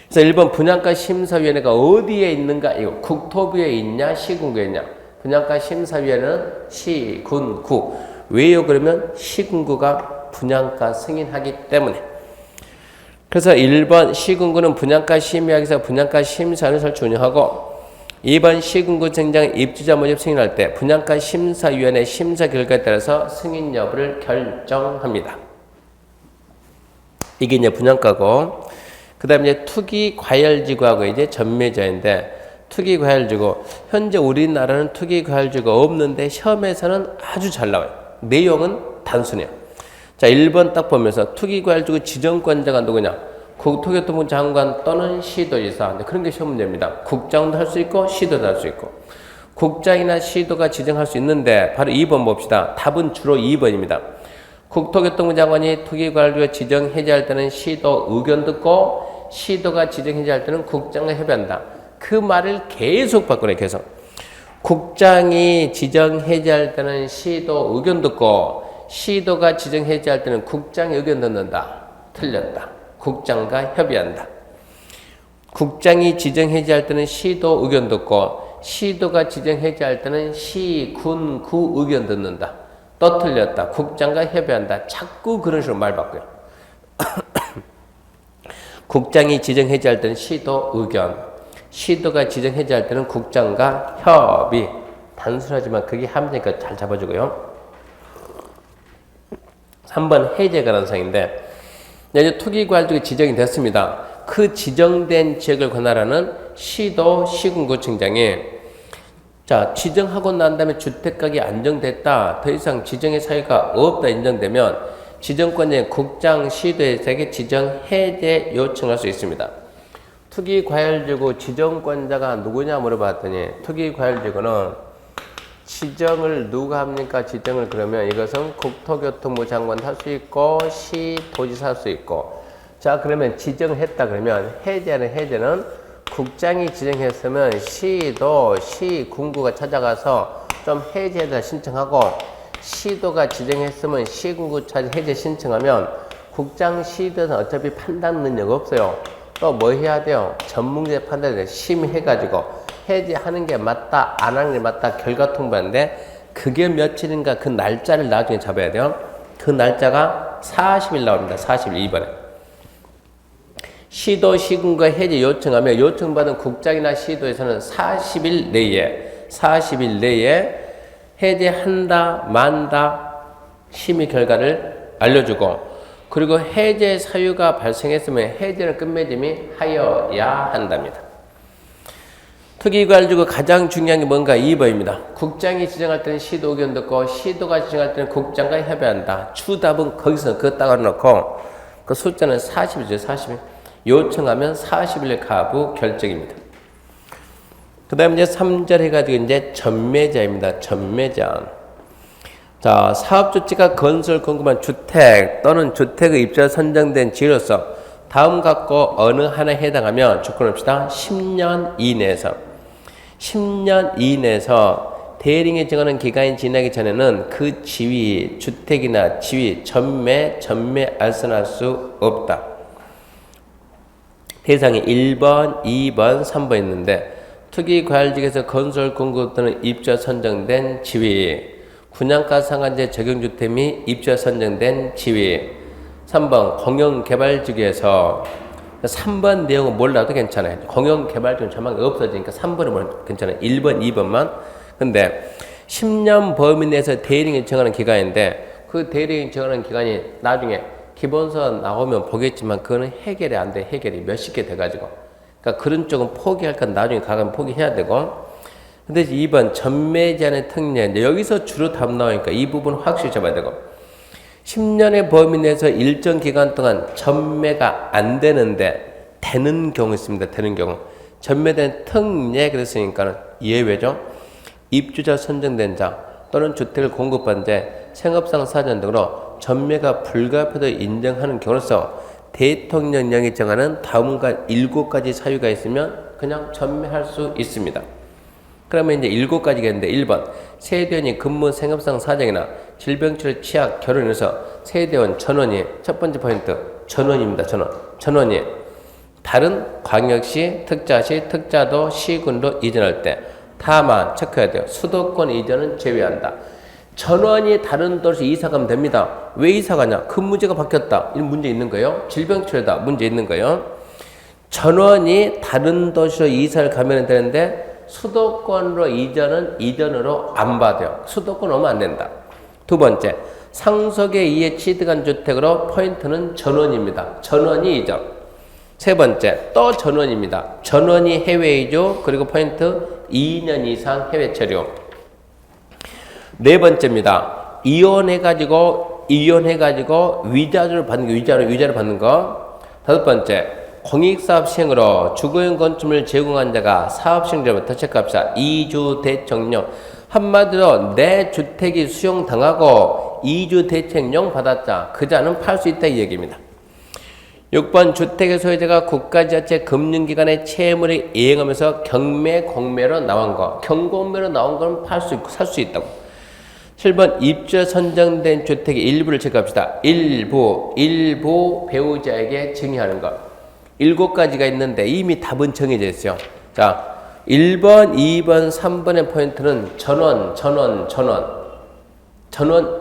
그래서 1번 분양가 심사위원회가 어디에 있는가? 이거 국토부에 있냐 시군구에 있냐? 분양가 심사위원회는 시, 군, 구. 왜요? 그러면 시군구가 분양가 승인하기 때문에. 그래서 1번 시군구는 분양가 심의하기에서 분양가 심사위원회 설치 운영하고 2번 시군구청장 입주자 모집 승인할 때 분양가 심사위원회 심사 결과에 따라서 승인 여부를 결정합니다. 이게 이제 분양가고, 그 다음에 이제 투기과열지구하고 이제 전매자인데, 투기과열지구. 현재 우리나라는 투기과열지구가 없는데 시험에서는 아주 잘 나와요. 내용은 단순해요. 자, 1번 딱 보면서 투기과열지구 지정권자가 누구냐? 국토교통부 장관 또는 시도지사. 그런 게 시험 문제입니다. 국장도 할 수 있고 시도도 할 수 있고. 국장이나 시도가 지정할 수 있는데 바로 2번 봅시다. 답은 주로 2번입니다. 국토교통부 장관이 투기과열지구 지정 해제할 때는 시도 의견 듣고 시도가 지정 해제할 때는 국장과 협의한다. 그 말을 계속 바꾸네. 계속. 국장이 지정 해제할 때는 시도 의견 듣고 시도가 지정 해제할 때는 국장의 의견 듣는다. 틀렸다. 국장과 협의한다. 국장이 지정 해제할 때는 시도 의견 듣고 시도가 지정 해제할 때는 시, 군, 구 의견 듣는다. 또 틀렸다. 국장과 협의한다. 자꾸 그런 식으로 말 바꿔요. 국장이 지정 해제할 때는 시도 의견, 시도가 지정 해제할 때는 국장과 협의. 단순하지만 그게 함정이니까 잘 잡아주고요. 3번 해제 가능성인데, 이제 투기과열지구 지정이 됐습니다. 그 지정된 지역을 관할하는 시도, 시군구청장이 자, 지정하고 난 다음에 주택가격이 안정됐다. 더 이상 지정의 사유가 없다 인정되면 지정권자인 국장, 시도에게 지정 해제 요청할 수 있습니다. 투기과열지구 지정권자가 누구냐 물어봤더니 투기과열지구는 지정을 누가 합니까? 지정을 그러면 이것은 국토교통부 장관 할 수 있고 시도지사 할 수 있고. 자, 그러면 지정했다 그러면 해제는 국장이 지정했으면 시도, 시군구가 찾아가서 좀 해제해달라 신청하고 시도가 지정했으면 시군구 찾아 해제 신청하면 국장, 시도는 어차피 판단 능력 없어요. 또 뭐 해야 돼요? 전문가의 판단을 심의해가지고 해제하는 게 맞다, 안 하는 게 맞다, 결과 통보하는데 그게 며칠인가 그 날짜를 나중에 잡아야 돼요. 그 날짜가 40일 나옵니다. 40일 2번에. 시도, 시군과 해제 요청하면 요청받은 국장이나 시도에서는 40일 내에 해제한다, 만다, 심의 결과를 알려주고 그리고 해제 사유가 발생했으면 해제는 끝맺음이 하여야 한답니다. 투기과열지구 가장 중요한 게 뭔가 2번입니다. 국장이 지정할 때는 시도 의견 듣고 시도가 지정할 때는 국장과 협의한다. 추답은 거기서 그거 따가 놓고 그 숫자는 40이죠. 40일. 요청하면 40일의 가부 결정입니다. 그 다음에 이제 3절 해가지고 이제 전매자입니다. 전매자. 자, 사업주체가 건설 공급한 주택 또는 주택의 입주자 선정된 지로서 다음 갖고 어느 하나에 해당하면 조건합시다. 10년 이내에서 대리인이 정하는 기간이 지나기 전에는 그 지위, 주택이나 지위, 전매 알선할 수 없다. 대상이 1번, 2번, 3번 있는데 투기과열지역에서 건설 공급 또는 입주자 선정된 지위, 분양가 상한제 적용주택 및 입주자 선정된 지위. 3번 공영개발지구에서 3번 내용은 몰라도 괜찮아요. 공영개발지구는 자막이 없어지니까 3번은 몰라도 괜찮아요. 1번, 2번만. 근데 10년 범위 내에서 대리인이 정하는 기간인데 그 대리인이 정하는 기간이 나중에 기본서 나오면 보겠지만 그거는 해결이 안 돼. 해결이 몇십 개 돼가지고. 그러니까 그런 쪽은 포기할 건 나중에 가면 포기해야 되고. 근데 2번 전매 제한의 특례. 여기서 주로 답 나오니까 이 부분 확실히 잡아야 되고. 10년의 범위 내에서 일정 기간 동안 전매가 안 되는데 되는 경우 있습니다. 되는 경우. 전매된 특례 그랬으니까 예외죠. 입주자 선정된 자 또는 주택을 공급한 자 생업상 사정 등으로 전매가 불가피하다고 인정하는 경우로서 대통령령이 정하는 다음과 7가지 사유가 있으면 그냥 전매할 수 있습니다. 그러면 이제 7가지가 있는데 1번 세대원이 근무 생업상 사정이나 질병치료 취약 결혼해서 세대원 전원이 첫 번째 포인트 전원입니다. 전원이 다른 광역시 특자시 특자도 시군로 이전할 때 다만 체크해야 돼요. 수도권 이전은 제외한다. 전원이 다른 도시 이사 가면 됩니다. 왜 이사 가냐? 근무지가 바뀌었다. 이런 문제 있는 거예요. 질병치료다. 문제 있는 거예요. 전원이 다른 도시로 이사를 가면 되는데 수도권으로 이전으로 안 받아요. 수도권 오면 안 된다. 두 번째, 상속에 의해 취득한 주택으로 포인트는 전원입니다. 전원이 이전. 세 번째, 또 전원입니다. 전원이 해외 이주, 그리고 포인트 2년 이상 해외 체류. 네 번째입니다. 이혼해가지고 위자료를 받는 거, 위자료 받는 거. 다섯 번째, 공익사업 시행으로 주거용 건축물 제공한 자가 사업 시행자부터 체크합시다. 이주 대청령. 한마디로 내 주택이 수용당하고 이주 대청령 받았자 그 자는 팔 수 있다 이 얘기입니다. 6번 주택의 소유자가 국가지자체 금융기관의 채무를 이행하면서 경매, 공매로 나온 거. 경공매로 나온 거는 팔 수 있고 살 수 있다고. 7번 입주자 선정된 주택의 일부를 체크합시다. 일부 배우자에게 증여하는 것. 7가지가 있는데 이미 답은 정해져 있어요. 자, 1번, 2번, 3번의 포인트는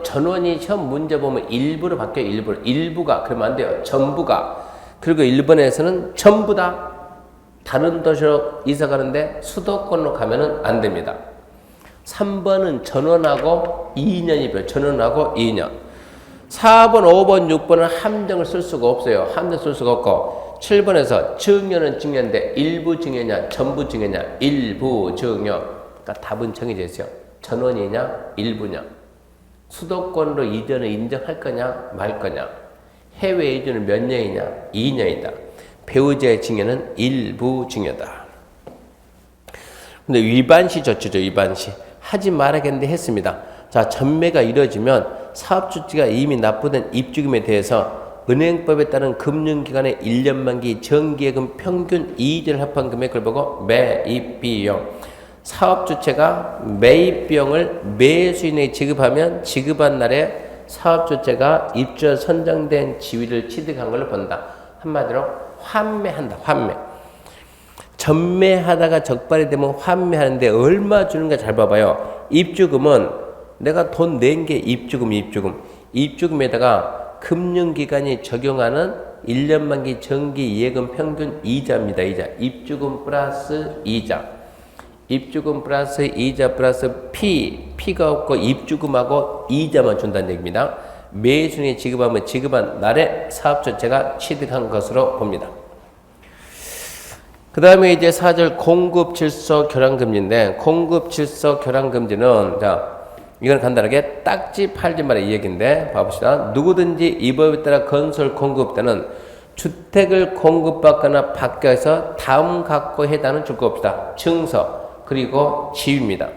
전원이 시험 문제 보면 일부로 바뀌어요. 일부가 그러면 안 돼요. 전부가. 그리고 1번에서는 전부 다 다른 도시로 이사 가는데 수도권으로 가면은 안 됩니다. 3번은 전원하고 2년이고요. 전원하고 2년. 4번, 5번, 6번은 함정을 쓸 수가 없어요. 함정 쓸 수가 없고 7번에서 증여는 증여인데 일부 증여냐 전부 증여냐 일부 증여. 그러니까 답은 정해져 있어요. 전원이냐 일부냐. 수도권으로 이전을 인정할 거냐 말 거냐. 해외 이전은 몇 년이냐 2년이다. 배우자의 증여는 일부 증여다. 근데 위반시 조치죠. 위반시. 하지 말아야겠는데 했습니다. 자, 전매가 이루어지면 사업주체가 이미 납부된 입주금에 대해서 은행법에 따른 금융기관의 1년 만기 정기예금 평균 이익을 합한 금액을 보고 매입비용. 사업주체가 매입비용을 매수인에게 지급하면 지급한 날에 사업주체가 입주자 선정된 지위를 취득한 걸로 본다. 한마디로 환매한다. 환매. 전매하다가 적발이 되면 환매하는데 얼마 주는가 잘 봐봐요. 입주금은 내가 돈 낸 게 입주금에다가 금융기관이 적용하는 1년 만기 정기 예금 평균 이자입니다. 이자. 입주금 플러스 이자. 입주금 플러스 이자 플러스 P가 없고 입주금하고 이자만 준다는 얘기입니다. 매수인이 지급하면 지급한 날에 사업주체가 취득한 것으로 봅니다. 그 다음에 이제 4절 공급질서 교란금지인데, 공급질서 교란금지는, 자, 이건 간단하게 딱지 팔지 마라 이 얘기인데, 봐봅시다. 누구든지 이 법에 따라 건설 공급 때는 주택을 공급받거나 받겨서 다음 갖고 해당은 줄 거 없다. 증서, 그리고 지위입니다.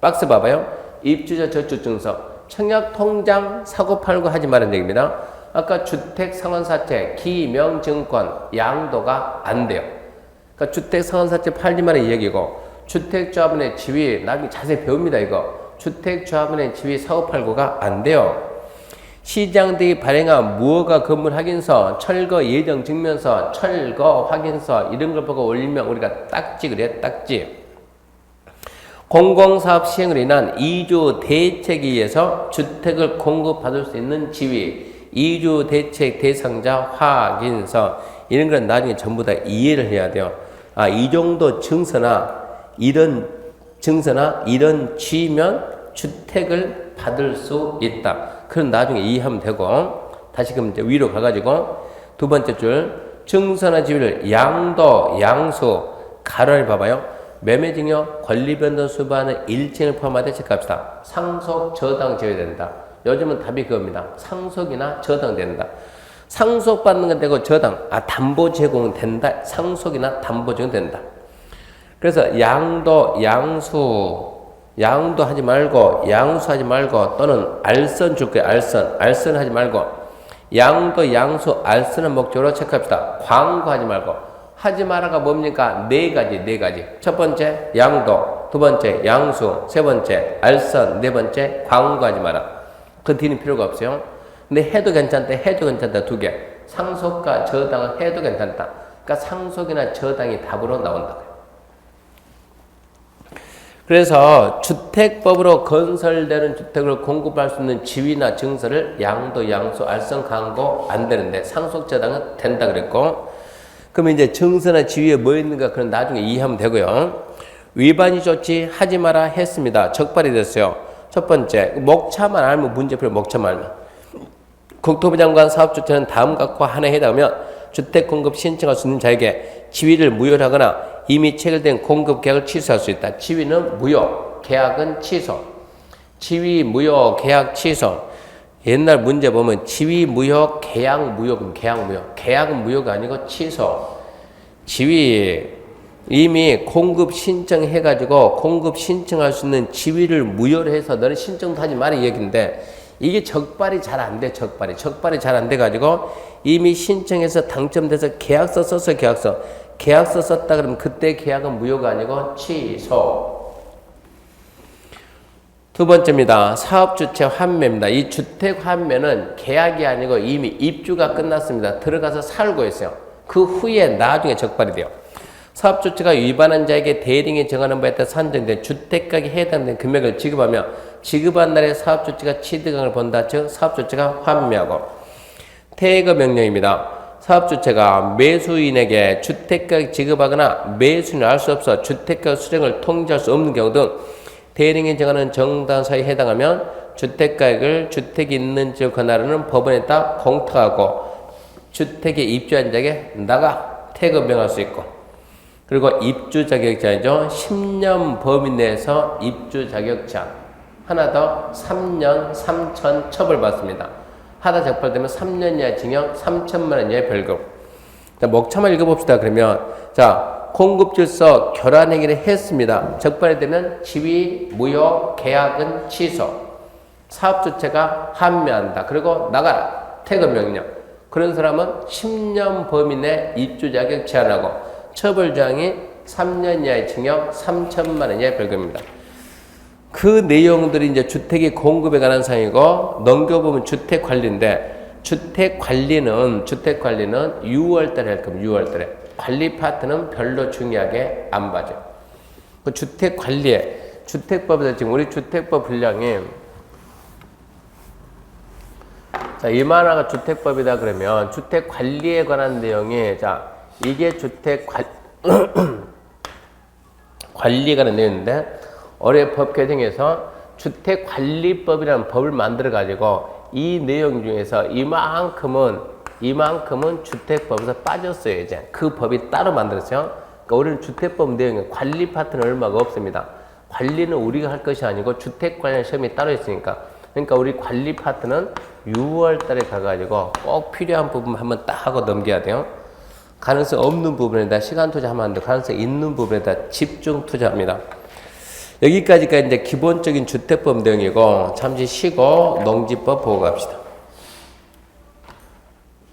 박스 봐봐요. 입주자 저축증서, 청약통장 사고팔고 하지 말라는 얘기입니다. 아까 주택상환사채, 기명증권, 양도가 안 돼요. 그러니까 주택상환사채 팔지 마라 이 얘기고, 주택조합원의 지위, 나중에 자세히 배웁니다 이거. 주택조합원의 지위 사고팔고가 안 돼요. 시장대기 발행한 무허가 건물 확인서, 철거 예정 증명서, 철거 확인서 이런 걸 보고 올리면 우리가 딱지 그래, 딱지. 공공사업 시행으로 인한 이주 대책에 의해서 주택을 공급받을 수 있는 지위, 이주 대책 대상자 확인서 이런 건 나중에 전부 다 이해를 해야 돼요. 아, 이 정도 증서나 이런 증서나 이런 지위면 주택을 받을 수 있다. 그럼 나중에 이해하면 되고, 다시 그럼 이제 위로 가가지고 두 번째 줄 증서나 지위를 양도, 양수 가로를 봐봐요. 매매증여, 권리변동 수반은 일체를 포함하되 체크합시다. 상속, 저당 지어야 된다. 요즘은 답이 그겁니다. 상속이나 저당 된다. 상속받는 건 되고 저당, 담보 제공은 된다. 상속이나 담보 제공 된다. 그래서 양도, 양도 하지 말고, 양수하지 말고, 또는 알선 줄 거예요. 알선 하지 말고, 양도, 양수, 알선을 목적으로 체크합시다. 광고하지 말고, 하지 마라가 뭡니까? 네 가지. 첫 번째, 양도. 두 번째, 양수. 세 번째, 알선. 네 번째, 광고하지 마라. 그 뒤는 필요가 없어요. 근데 해도 괜찮다. 두 개. 상속과 저당은 해도 괜찮다. 그러니까 상속이나 저당이 답으로 나온다. 그래서 주택법으로 건설되는 주택을 공급할 수 있는 지위나 증서를 양도, 양수, 알선, 광고 안 되는데 상속, 저당은 된다 그랬고, 그러면 이제 증서나 지위에 뭐 있는가 그건 나중에 이해하면 되고요. 위반이 좋지 하지 마라 했습니다. 적발이 됐어요. 첫 번째, 목차만 알면 문제풀이 목차만 알면. 국토부 장관 사업주체는 다음 각과 하나에 해당하면 주택 공급 신청할 수 있는 자에게 지위를 무효하거나 이미 체결된 공급 계약을 취소할 수 있다. 지위는 무효, 계약은 취소. 지위 무효, 계약 취소. 옛날 문제 보면 지위 무효, 계약 무효, 그럼 계약 무효. 계약은 무효가 아니고 취소. 지위 이미 공급 신청해가지고 공급 신청할 수 있는 지위를 무효로 해서 너는 신청도 하지 마라 이 얘기인데, 이게 적발이 잘 안 돼. 적발이 잘 안 돼가지고 이미 신청해서 당첨돼서 계약서 썼어. 계약서 썼다 그러면 그때 계약은 무효가 아니고 취소. 두 번째입니다. 사업주체 환매입니다. 이 주택 환매는 계약이 아니고 이미 입주가 끝났습니다. 들어가서 살고 있어요. 그 후에 나중에 적발이 돼요. 사업주체가 위반한 자에게 대리인이 정하는 바에 따라 산정된 주택가격에 해당되는 금액을 지급하며 지급한 날에 사업주체가 취득을 본다. 즉 사업주체가 환매하고. 태거 명령입니다. 사업주체가 매수인에게 주택가격 지급하거나 매수인을 알 수 없어 주택가격 수령을 통지할 수 없는 경우 등 대리인이 정하는 정당사에 해당하면 주택가격을 주택이 있는 지역 권한하는 법원에 따라 공탁하고 주택에 입주한 자에게 나가 태거 명할 수 있고, 그리고 입주 자격제한이죠. 10년 범위 내에서 입주 자격제한. 하나 더 3년 3천 처벌받습니다. 하다 적발되면 3년 이하 징역 3천만 원 이하의 벌금. 자, 목차만 읽어봅시다. 그러면 자, 공급질서 결환행위를 했습니다. 적발이 되면 지위 무효, 계약은 취소. 사업주체가 환매한다. 그리고 나가라. 퇴거명령. 그런 사람은 10년 범위 내 입주 자격 제한하고 처벌조항이 3년 이하의 징역 3천만 원 이하의 벌금입니다. 그 내용들이 이제 주택의 공급에 관한 사항이고, 넘겨보면 주택 관리인데, 주택 관리는 6월 달에 할 겁니다. 6월 달에. 관리 파트는 별로 중요하게 안 봐줘. 그 주택 관리에, 주택법에서 지금 우리 주택법 분량이, 자, 이만화가 주택법이다 그러면 주택 관리에 관한 내용이, 자, 이게 주택 관리에 관한 내용인데, 올해 법 개정에서 주택관리법이라는 법을 만들어 가지고 이 내용 중에서 이만큼은 주택법에서 빠졌어요. 이제 그 법이 따로 만들었어요. 그러니까 우리는 주택법 내용에 관리 파트는 얼마가 없습니다. 관리는 우리가 할 것이 아니고 주택 관련 시험이 따로 있으니까. 그러니까 우리 관리 파트는 6월 달에 가가지고 꼭 필요한 부분 한번 딱 하고 넘겨야 돼요. 가능성 없는 부분에다 시간 투자하면 안 돼. 가능성 있는 부분에다 집중 투자합니다. 여기까지가 이제 기본적인 주택법 내용이고, 잠시 쉬고 농지법 보고 갑시다.